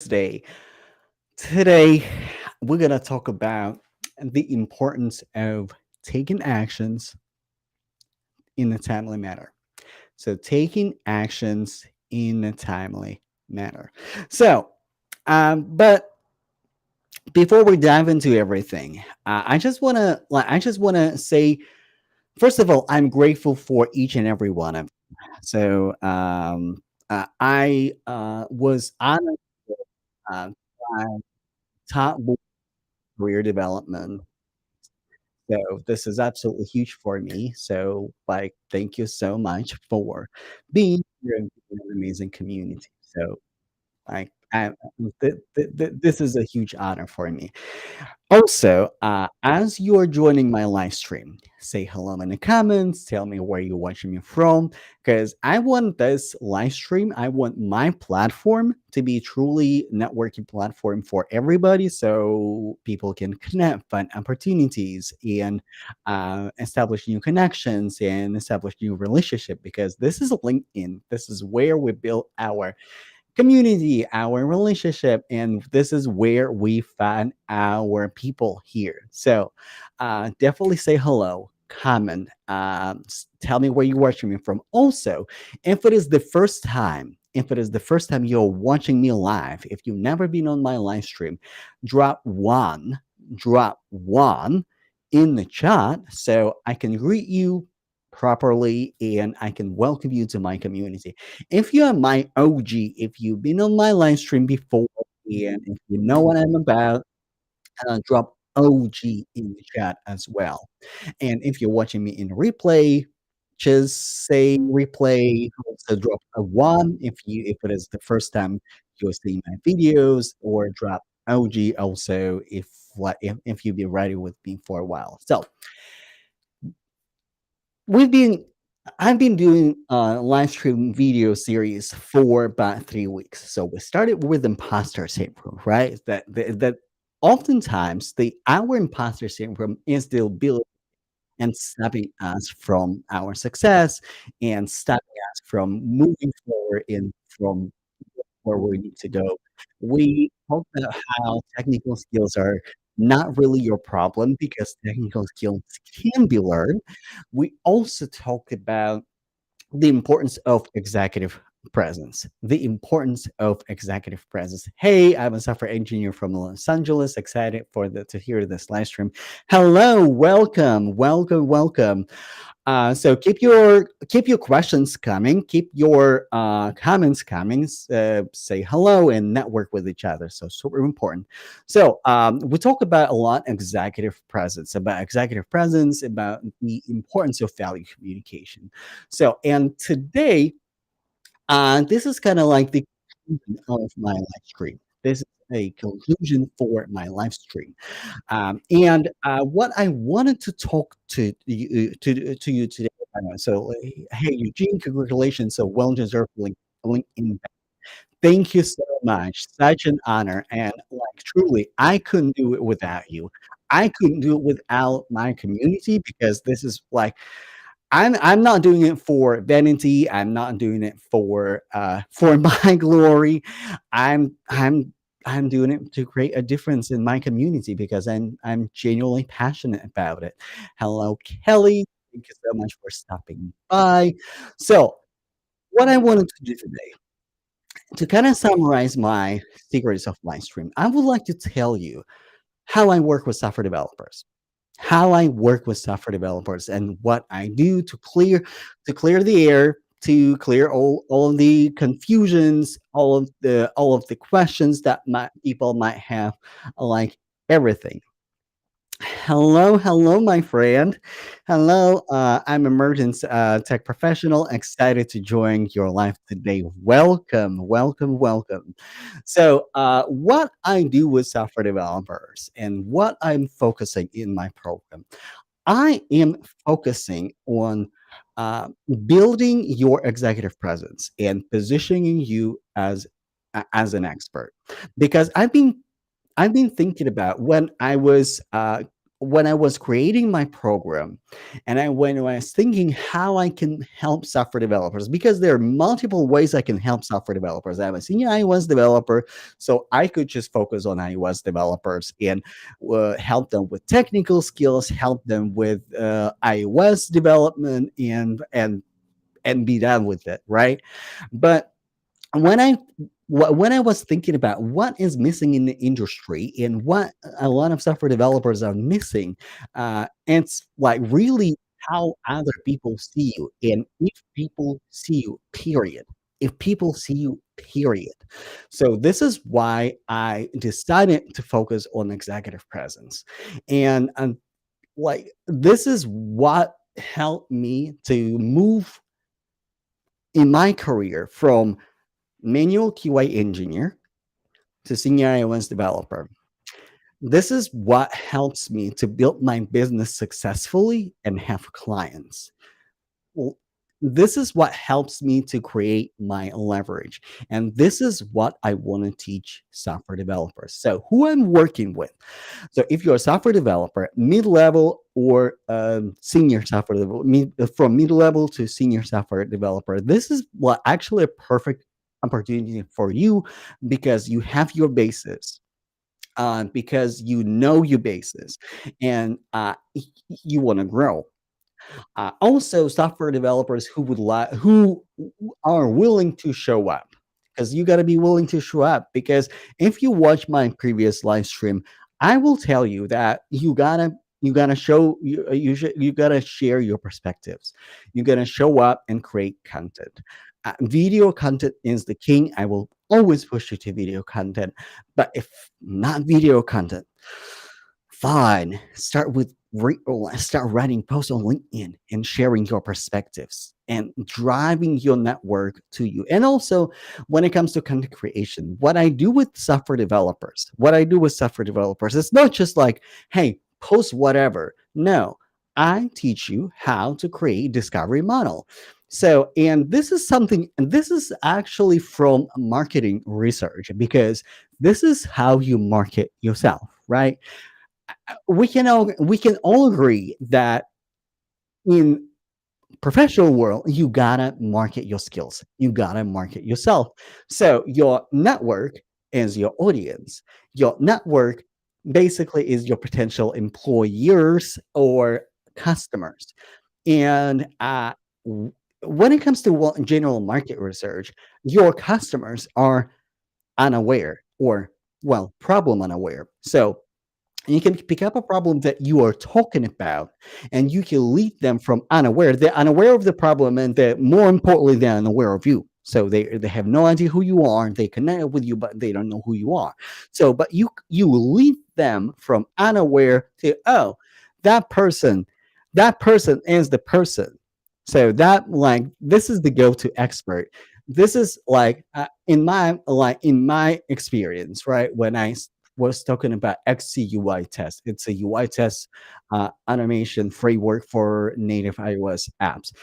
Thursday. Today, we're going to talk about the importance of taking actions in a timely manner. So, taking actions in a timely manner. So, but before we dive into everything, I just want to say, first of all, I'm grateful for each and every one of you. So, I was honored uh, by top career development. So this is absolutely huge for me. So, like, thank you so much for being here and being an amazing community. So, like, this is a huge honor for me. Also, as you're joining my live stream, say hello in the comments, tell me where you're watching me from, because I want this live stream, I want my platform to be truly networking platform for everybody so people can connect, find opportunities, and establish new connections and establish new relationship because this is LinkedIn. This is where we build our community, our relationship, and this is where we find our people here. So definitely say hello, comment, tell me where you're watching me from. Also, if it is the first time you're watching me live, if you've never been on my live stream, drop one, drop one in the chat so I can greet you properly and I can welcome you to my community. If you are my OG, if you've been on my live stream before, and if you know what I'm about, drop OG in the chat as well. And if you're watching me in replay, just say replay. Also drop a one if it is the first time you're seeing my videos, or drop OG also if you've been riding with me for a while. So we've been I've been doing live stream video series for about 3 weeks. So we started with imposter syndrome, right? That oftentimes the our imposter syndrome is the ability and stopping us from our success and stopping us from moving forward and from where we need to go. We talk about how technical skills are not really your problem because technical skills can be learned. We also talk about the importance of executive presence. The importance of executive presence. Hey, I'm a software engineer from Los Angeles. Excited to hear this live stream. Hello, welcome, welcome, welcome. So keep your questions coming, keep your comments coming. Say hello and network with each other. So super important. So we talk about a lot executive presence, about the importance of value communication. So and today, this is kind of like the conclusion of my live stream. This is a conclusion for my live stream. And what I wanted to talk to you today. So, hey, Eugene, congratulations! So well deserved link in. Thank you so much. Such an honor, and like truly, I couldn't do it without you. I couldn't do it without my community because this is like I'm not doing it for vanity. I'm not doing it for my glory. I'm doing it to create a difference in my community because I'm genuinely passionate about it. Hello, Kelly. Thank you so much for stopping by. So, what I wanted to do today, to kind of summarize my secrets of my stream, I would like to tell you how I work with software developers, and what I do to clear the air, to clear all of the confusions, all of the questions that people might have, like everything. Hello, hello, my friend. Hello, I'm Emergence Tech Professional. Excited to join your live today. Welcome, welcome, welcome. So, what I do with software developers and what I'm focusing in my program, I am focusing on uh, building your executive presence and positioning you as an expert, because I've been thinking about when I was when I was creating my program, and when I was thinking how I can help software developers, because there are multiple ways I can help software developers. I'm a senior iOS developer, so I could just focus on iOS developers and help them with technical skills, help them with iOS development, and be done with it, right? But when when I was thinking about what is missing in the industry and what a lot of software developers are missing, it's like really how other people see you, and if people see you, period. If people see you, period. So this is why I decided to focus on executive presence, and like this is what helped me to move in my career from manual QA engineer to senior iOS developer. This is what helps me to build my business successfully and have clients. Well, this is what helps me to create my leverage. And this is what I want to teach software developers. So, who I'm working with. So, if you're a software developer, mid level or senior software developer, from mid level to senior software developer, this is what actually a perfect opportunity for you because you have your basis. Because you know your basis and you want to grow, also software developers who would like who are willing to show up, because you got to be willing to show up, because if you watch my previous live stream, I will tell you that you gotta show you gotta share your perspectives. You gotta show up and create content. Video content is the king. I will always push you to video content, but if not video content, fine. Start writing posts on LinkedIn and sharing your perspectives and driving your network to you. And also, when it comes to content creation, what I do with software developers, it's not just like, hey, post whatever. No, I teach you how to create discovery model. So, and this is actually from marketing research, because this is how you market yourself, right? We can all agree that in professional world you gotta market your skills, you gotta market yourself. So your network is your audience. Your network basically is your potential employers or customers. And when it comes to general market research, your customers are unaware, or well, problem unaware. So you can pick up a problem that you are talking about, and you can lead them from unaware. They're unaware of the problem, and they're more importantly, they're unaware of you. So they have no idea who you are. They connect with you, but they don't know who you are. So, but you lead them from unaware to, oh, that person, that person is the person. So that, like, this is the go-to expert. This is like, in my experience, right? When I was talking about XCUI test. It's a UI test automation framework for native iOS apps.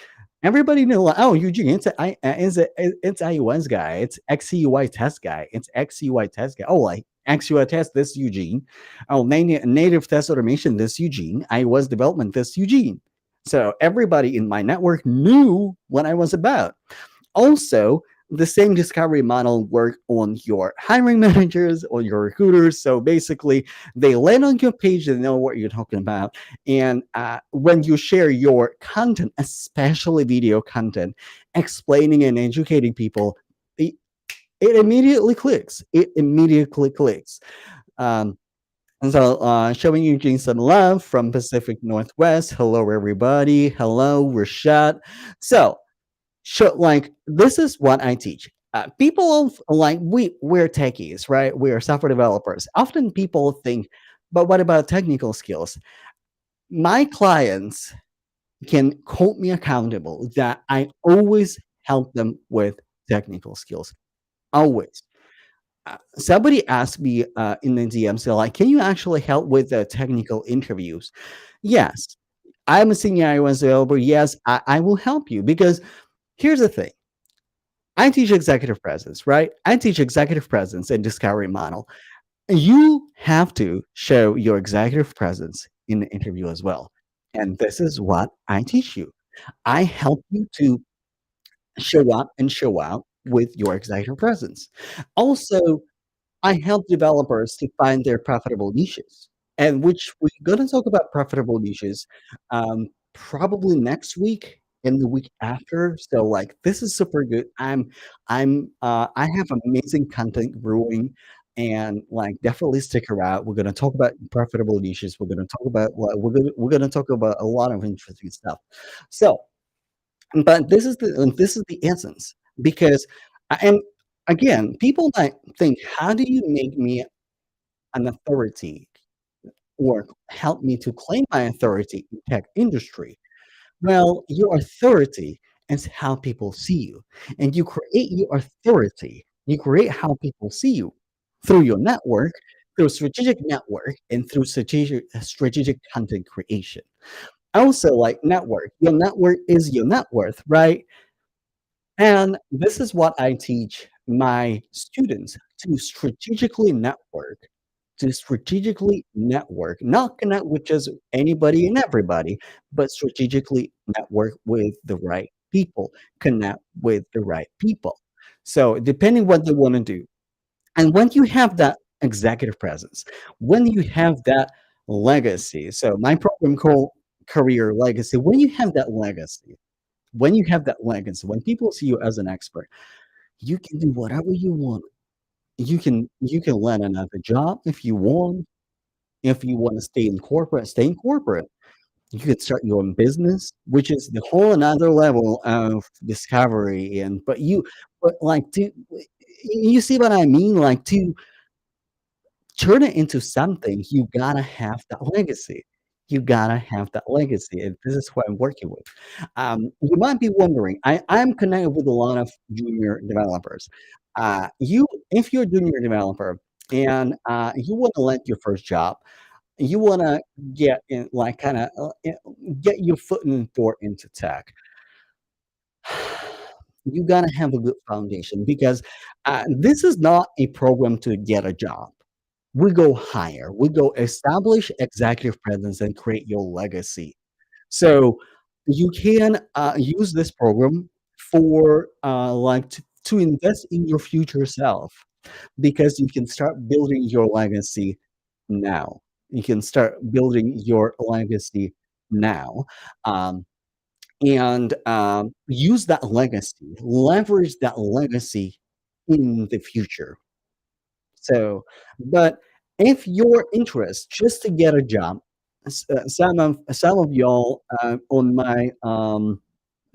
Everybody knew, like, oh, Eugene, it's iOS guy, it's XCUI test guy, it's XCUI test guy. Oh, like XUI test, this Eugene. Oh, native test automation, this Eugene. iOS development, this Eugene. So everybody in my network knew what I was about. Also, the same discovery model work on your hiring managers or your recruiters. So basically, they land on your page, they know what you're talking about. And when you share your content, especially video content, explaining and educating people, it immediately clicks. It immediately clicks. Um, and so, showing Eugene some love from Pacific Northwest. Hello, everybody. Hello, Rashad. So, sure, like this is what I teach. People like we're techies, right? We are software developers. Often people think, but what about technical skills? My clients can hold me accountable that I always help them with technical skills. Always. Somebody asked me in the DM, so like, can you actually help with the technical interviews? Yes. I'm a senior iOS developer. Yes, I will help you, because here's the thing. I teach executive presence, right? I teach executive presence and discovery model. You have to show your executive presence in the interview as well. And this is what I teach you. I help you to show up and show out with your executive presence. Also, I help developers to find their profitable niches, and which we're gonna talk about profitable niches, probably next week and the week after. So, like, this is super good. I have amazing content brewing, and like, definitely stick around. We're gonna talk about profitable niches. We're gonna talk about we're gonna talk about a lot of interesting stuff. So, but this is the essence because, and again, people might think, how do you make me an authority or help me to claim my authority in tech industry? Well, your authority is how people see you, and you create your authority. You create how people see you through your network, through strategic network, and through strategic content creation. Also, like network, your network is your net worth, right? And this is what I teach my students to strategically network, not connect with just anybody and everybody, but strategically network with the right people, connect with the right people. So, depending what they want to do. And when you have that executive presence, when you have that legacy, so my program called Career Legacy, when people see you as an expert, you can do whatever you want. You can land another job if you want. If you wanna stay in corporate, stay in corporate. You could start your own business, which is the whole another level of discovery and but like to you see what I mean? Like to turn it into something, you gotta have that legacy. You gotta have that legacy, and this is what I'm working with. You might be wondering, I'm connected with a lot of junior developers. If you're a junior developer and you want to land your first job, you want to get in, like, kind of get your foot in the door into tech. You gotta have a good foundation because this is not a program to get a job. We go higher. We go establish executive presence and create your legacy. So you can use this program for like to invest in your future self because you can start building your legacy now. You can start building your legacy now. Um, and use that legacy, leverage that legacy in the future. So, but if your interest just to get a job, some of y'all on my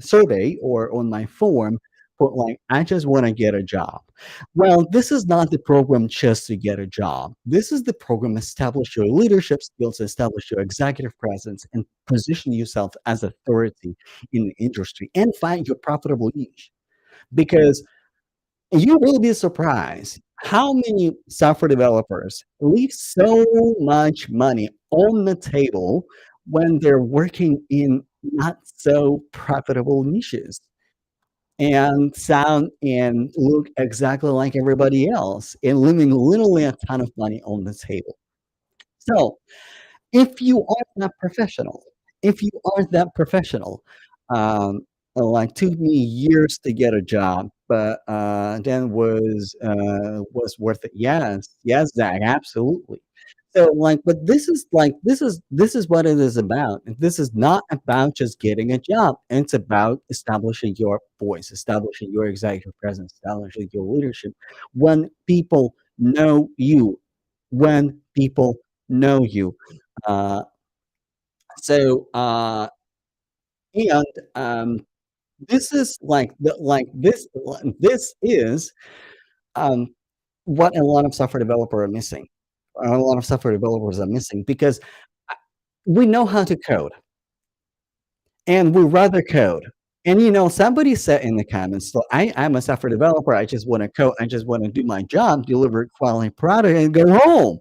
survey or on my form put like, I just want to get a job. Well, this is not the program just to get a job. This is the program establish your leadership skills, establish your executive presence, and position yourself as authority in the industry and find your profitable niche. Because you will be surprised how many software developers leave so much money on the table when they're working in not so profitable niches and sound and look exactly like everybody else and leaving literally a ton of money on the table. So if you are not professional, if you aren't that professional, like took me years to get a job, but then was worth it. Yes, yes, Zach, absolutely. So like, but this is what it is about. This is not about just getting a job. It's about establishing your voice, establishing your executive presence, establishing your leadership. When people know you, when people know you. Uh, so, and this is like this is um, what a lot of software developer are missing. A lot of software developers are missing because uh, we know how to code and we rather code. And somebody said in the comments, so I'm a software developer. I just want to code. I just want to do my job, deliver quality product, and go home.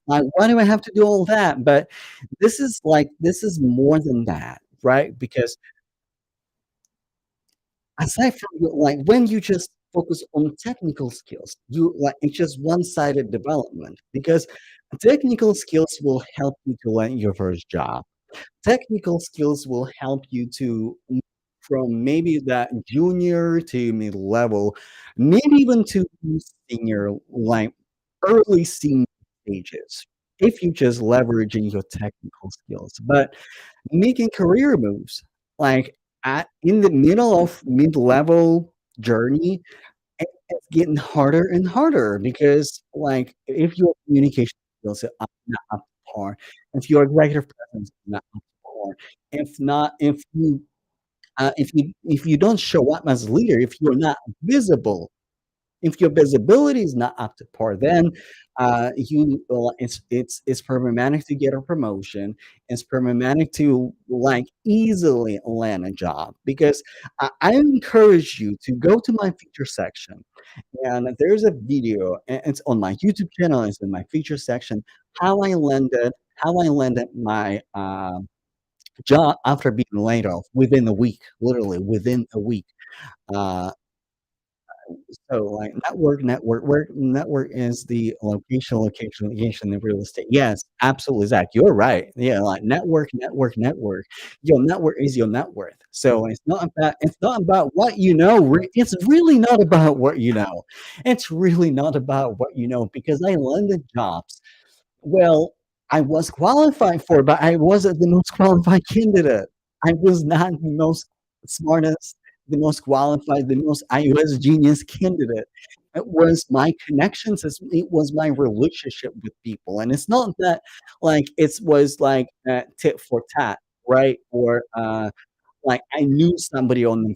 Like, why do I have to do all that? But this is more than that, right? Because aside from like when you just focus on technical skills. You like it's just one-sided development because technical skills will help you to land your first job. Technical skills will help you to move from maybe that junior to mid-level, maybe even to senior, like early senior stages, if you just leveraging your technical skills. But making career moves, like at in the middle of mid-level journey, it's getting harder and harder because, like, if your communication skills are not up to par, if your executive presence is not up to par, if you don't show up as a leader, if you're not visible, if your visibility is not up to par, then it's problematic to get a promotion. It's problematic to like easily land a job because I encourage you to go to my feature section, and there's a video. It's on my YouTube channel. It's in my feature section. How I landed my job after being laid off within a week, literally within a week. Uh, so, like, network is the location of real estate. Yes, absolutely, Zach, you're right. Yeah, like, network. Your network is your net worth. So, it's not about what you know, it's really not about what you know. It's really not about what you know because I landed jobs well, I was qualified for it, but I wasn't the most qualified candidate. I was not the most smartest, the most qualified, the most iOS genius candidate. It was my connections, it was my relationship with people. And it's not that like it was like tit for tat, right? Or like I knew somebody on the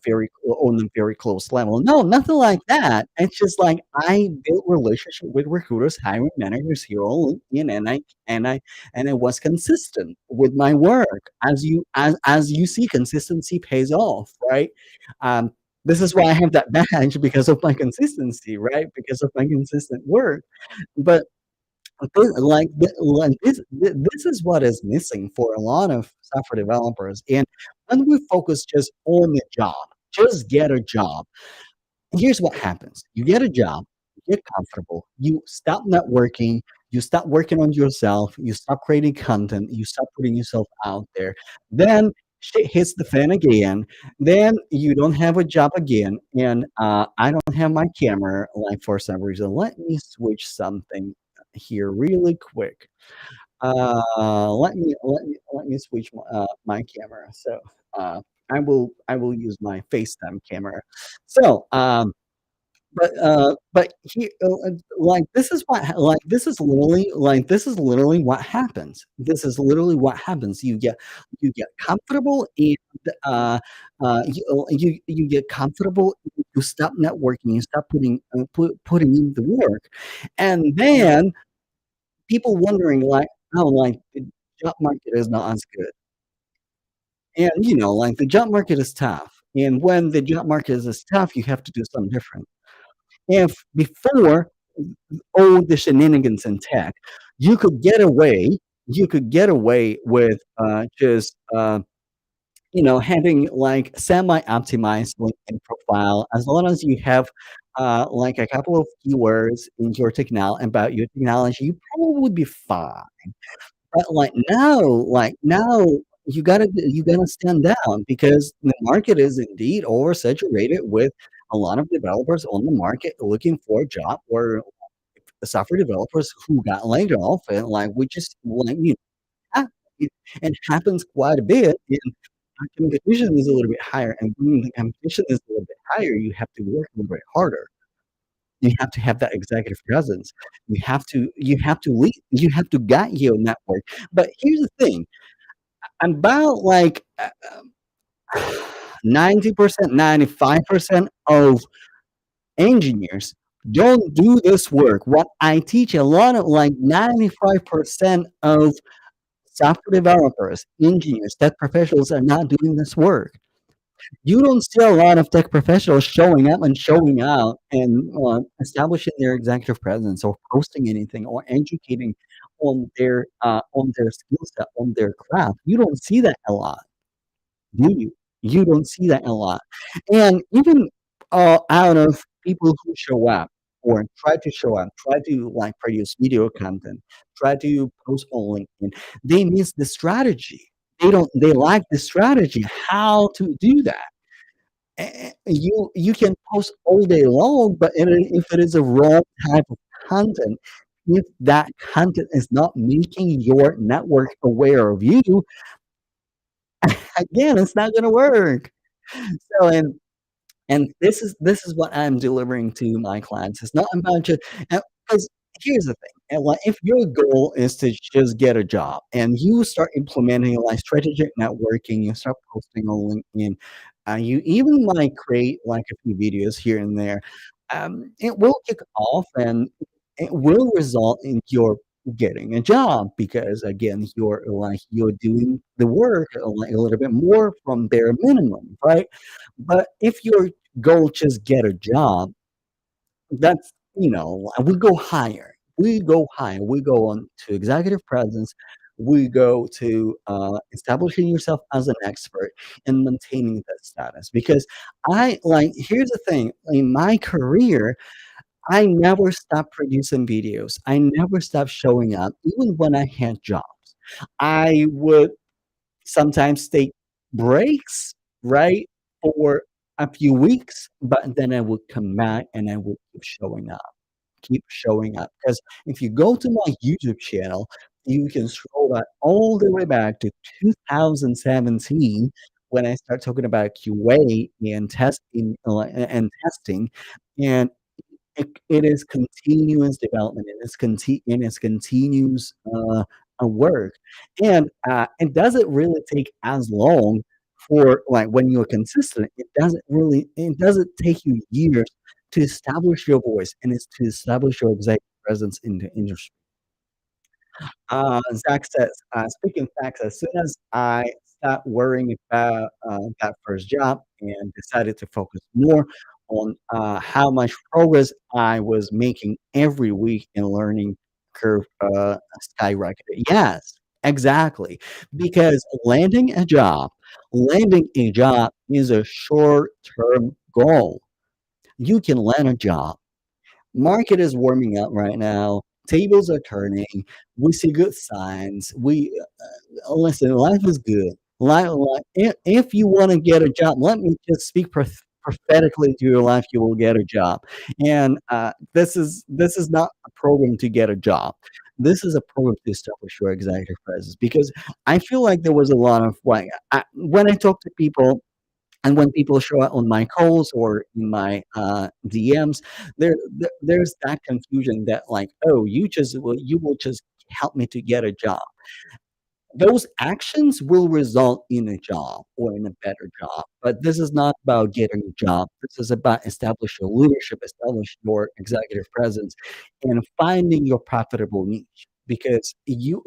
very close level. No, nothing like that. It's just like I built relationship with recruiters, hiring managers here on LinkedIn, and I was consistent with my work. As you see, consistency pays off, right? Um, this is why I have that badge because of my consistency, right? Because of my consistent work. But this is what is missing for a lot of software developers. And when we focus just on the job, just get a job. Here's what happens: you get a job, you get comfortable, you stop networking, you stop working on yourself, you stop creating content, you stop putting yourself out there. Then shit hits the fan again. Then you don't have a job again. And I don't have my camera, like for some reason. Let me switch something here really quick. Let me switch my camera. So I will use my FaceTime camera. So but he like this is literally what happens. This is literally what happens. You get comfortable and you get comfortable. You stop networking. You stop putting in the work, and then people wondering like, oh, like the job market is not as good, and like the job market is tough. And when the job market is tough, you have to do something different. If before all the shenanigans in tech, you could get away with just having like semi-optimized LinkedIn profile as long as you have like a couple of keywords in your about your technology, you probably would be fine. But like now, you gotta stand down because the market is indeed oversaturated with a lot of developers on the market looking for a job or software developers who got laid off and like we just like ha- it happens quite a bit and our competition is a little bit higher and when the competition is a little bit higher, you have to work a little bit harder. You have to have that executive presence. You have to lead. You have to guide your network. But here's the thing: about like 90%, 95% of engineers don't do this work. What I teach a lot of like 95% of software developers, engineers, tech professionals are not doing this work. You don't see a lot of tech professionals showing up and showing out and establishing their executive presence or posting anything or educating on their skill set, on their craft. You don't see that a lot, do you? You don't see that a lot. And even out of people who show up or try to show up, try to like produce video content, try to post on LinkedIn, they miss the strategy. They lack the strategy how to do that. You can post all day long, but if it is a wrong type of content, if that content is not making your network aware of you, again, it's not gonna work. So, and this is what I'm delivering to my clients. It's not about just because here's the thing, and like if your goal is to just get a job and you start implementing like strategic networking, you start posting on LinkedIn, you even might create like a few videos here and there. It will kick off and it will result in your getting a job because again you're doing the work like a little bit more from bare minimum, right? But if your goal just get a job, that's we go higher. We go higher. We go on to executive presence. We go to establishing yourself as an expert and maintaining that status. Because here's the thing: in my career, I never stopped producing videos. I never stopped showing up, even when I had jobs. I would sometimes take breaks, right, for a few weeks, but then I would come back and I would keep showing up. Because if you go to my YouTube channel, you can scroll back all the way back to 2017 when I start talking about QA and testing, and it is continuous development, and it's continuous, work, and, it doesn't really take as long for like, when you're consistent, it doesn't take you years to establish your voice, and it's to establish your executive presence in the industry. Zach says, speaking facts, as soon as I stopped worrying about that first job and decided to focus more on how much progress I was making every week in learning curve skyrocketed. Yes, exactly. Because landing a job is a short-term goal. You can land a job. Market is warming up right now. Tables are turning. We see good signs. Listen, life is good. If you want to get a job, let me just speak prophetically to your life. You will get a job, and this is not a program to get a job. This is a program to establish your executive presence because I feel like there was a lot of like when I talk to people and when people show up on my calls or in my DMs, there's that confusion that like, oh, you will just help me to get a job. Those actions will result in a job or in a better job, but this is not about getting a job. This is about establish your leadership, establish your executive presence, and finding your profitable niche. Because you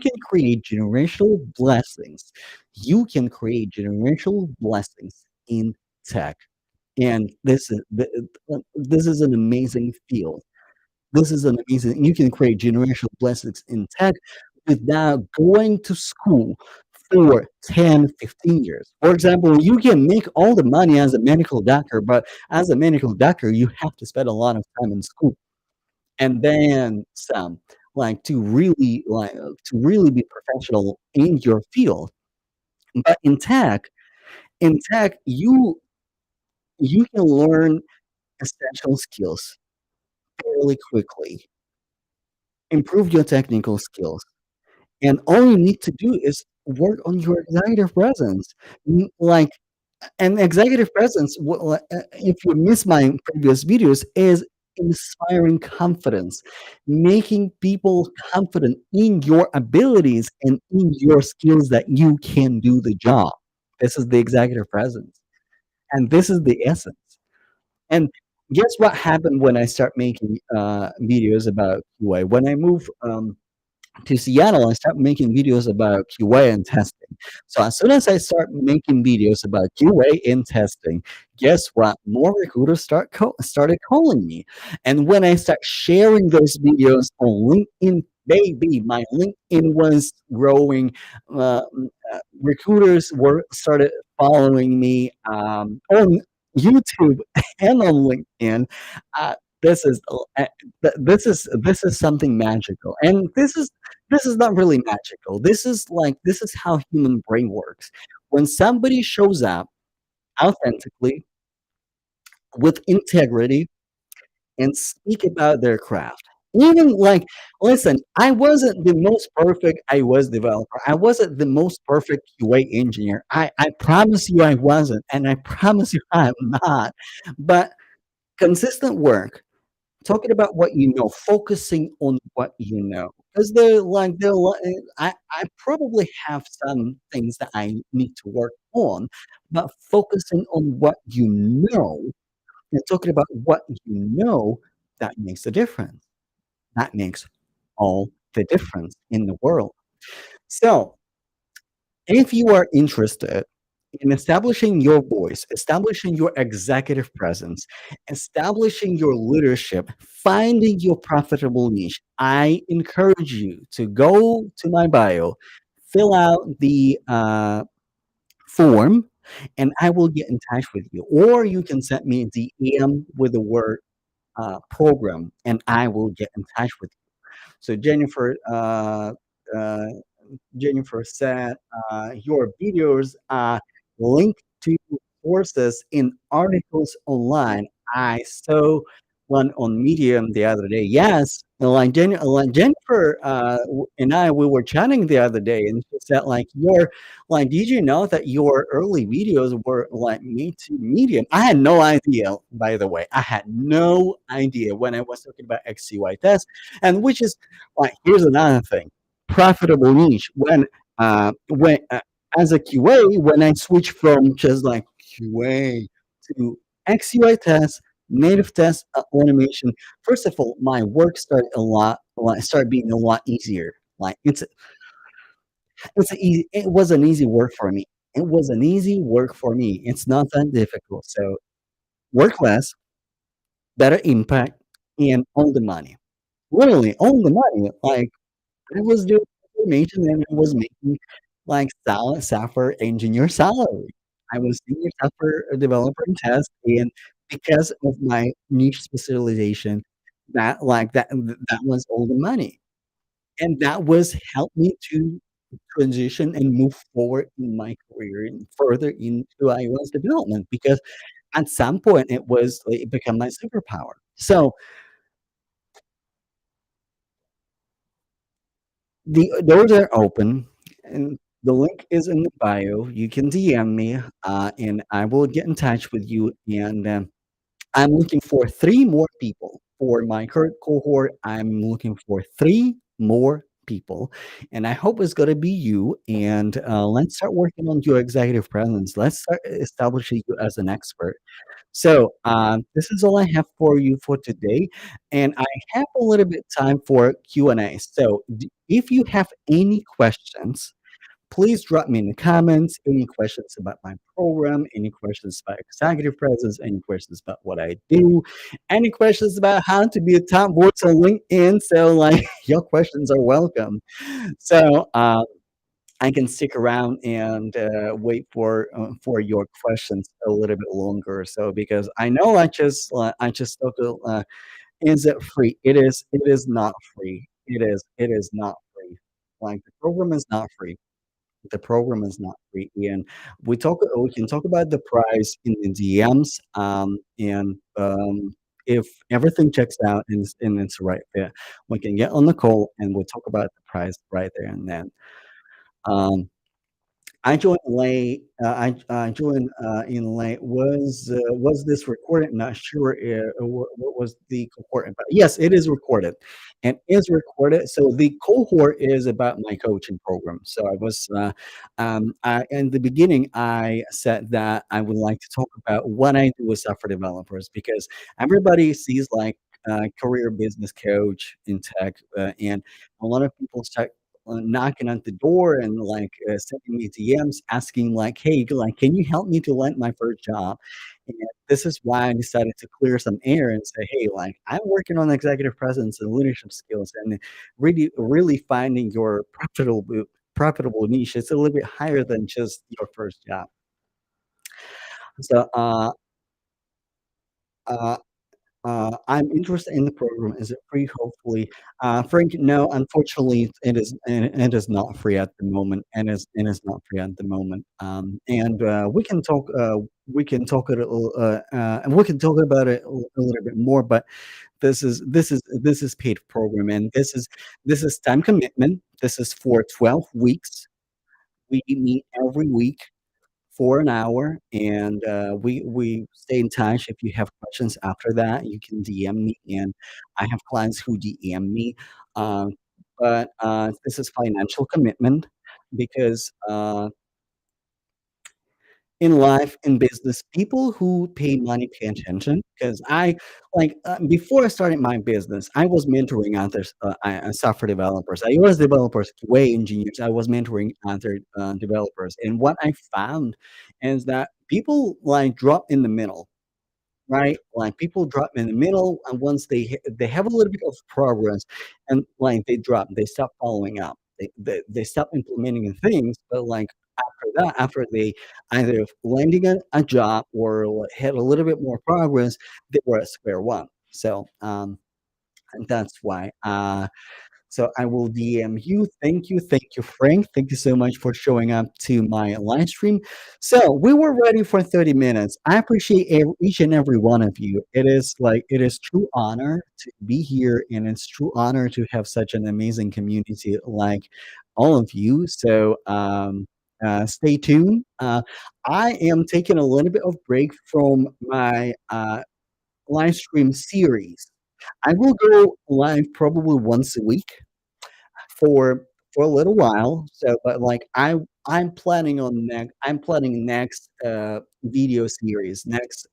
can create generational blessings. You can create generational blessings in tech, and this is an amazing field. This is an amazing. You can create generational blessings in tech without going to school for 10, 15 years. For example, you can make all the money as a medical doctor, but as a medical doctor, you have to spend a lot of time in school and then some, like to really be professional in your field. But in tech, you can learn essential skills fairly quickly, improve your technical skills. And all you need to do is work on your executive presence. Like, and executive presence, if you miss my previous videos, is inspiring confidence, making people confident in your abilities and in your skills that you can do the job. This is the executive presence, and this is the essence. And guess what happened when I start making videos about QA? When I move to Seattle, I started making videos about QA and testing. So as soon as I start making videos about QA and testing, guess what? More recruiters started calling me, and when I start sharing those videos on LinkedIn, baby, my LinkedIn was growing. Recruiters were started following me. YouTube and on LinkedIn. Uh, this is this is something magical, and this is not really magical. This is how human brain works. When somebody shows up authentically with integrity and speak about their craft. Even like, listen, I wasn't the most perfect iOS developer. I wasn't the most perfect QA engineer. I promise you I wasn't, and I promise you I'm not. But consistent work, talking about what you know, focusing on what you know. Because I probably have some things that I need to work on, but focusing on what you know and talking about what you know, that makes a difference. That makes all the difference in the world. So, if you are interested in establishing your voice, establishing your executive presence, establishing your leadership, finding your profitable niche, I encourage you to go to my bio, fill out the form, and I will get in touch with you. Or you can send me a DM with the word program, and I will get in touch with you. So uh, Jennifer said, your videos are linked to sources in articles online. I saw one on Medium the other day. Yes, like Jennifer and I, we were chatting the other day, and she said, like, did you know that your early videos were like made to Medium? I had no idea, by the way. I had no idea when I was talking about XCY test, and which is like, here's another thing, profitable niche. When as a QA, when I switch from just like QA to XUI test, native test automation, first of all, my work started started being a lot easier. Like it was an easy work for me. It was an easy work for me. It's not that difficult. So work less, better impact, and on the money. Literally on the money. Like I was doing information and I was making like software engineer salary. I was senior software developer in test, and because of my niche specialization, that was all the money, and that was helped me to transition and move forward in my career and further into iOS development because at some point it became my superpower. So the doors are open, and the link is in the bio. You can DM me, and I will get in touch with you. And I'm looking for three more people for my current cohort. I'm looking for three more people, and I hope it's going to be you. And let's start working on your executive presence. Let's start establishing you as an expert. So, this is all I have for you for today, and I have a little bit time for Q&A. So, if you have any questions, please drop me in the comments. Any questions about my program, any questions about executive presence, any questions about what I do, any questions about how to be a top voice on LinkedIn. So, like, your questions are welcome. So, I can stick around and wait for your questions a little bit longer. So because I know I just talked is it free? It is not free. It is not free. Like the program is not free. The program is not free. And we can talk about the price in the DMs. And if everything checks out and it's right there, we can get on the call and we'll talk about the price right there and then. Um, I joined late. I joined in late. Was this recorded? Not sure. What was the cohort about? Yes, it is recorded, and is recorded. So the cohort is about my coaching program. So in the beginning, I said that I would like to talk about what I do with software developers because everybody sees like career business coach in tech, and a lot of people start knocking at the door and like sending me DMs asking like, "Hey, like, can you help me to land my first job?" And this is why I decided to clear some air and say, "Hey, like, I'm working on executive presence and leadership skills, and really finding your profitable niche. It's a little bit higher than just your first job." So Uh, I'm interested in the program. Is it free? Hopefully. Frank, no, unfortunately, it is not free at the moment, and is not free at the moment. And we can talk it a little, and we can talk about it a little bit more. But this is paid program, and this is time commitment. This is for 12 weeks. We meet every week for an hour, and we stay in touch. If you have questions after that, you can DM me, and I have clients who DM me. Um, but this is financial commitment because in life, in business, people who pay money pay attention. Because before I started my business, I was mentoring others, software developers, iOS developers, QA engineers. I was mentoring other developers, and what I found is that people drop in the middle. Right? Like, people drop in the middle, and once they have a little bit of progress, and, they drop, they stop following up. They stop implementing the things, but, after that, after they either landing a job or, had a little bit more progress, they were at square one. So, and that's why, so I will DM you. Thank you, Frank. Thank you so much for showing up to my live stream. So we were ready for 30 minutes. I appreciate each and every one of you. It is true honor to be here, and it's true honor to have such an amazing community like all of you. So stay tuned. I am taking a little bit of break from my live stream series. I will go live probably once a week for a little while. So, but I'm planning next video series, next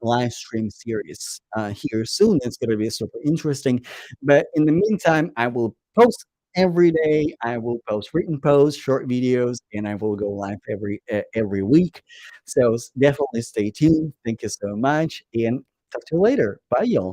live stream series here soon. It's going to be super interesting. But in the meantime, I will post every day. I will post written posts, short videos, and I will go live every week. So definitely stay tuned. Thank you so much, and talk to you later. Bye, y'all.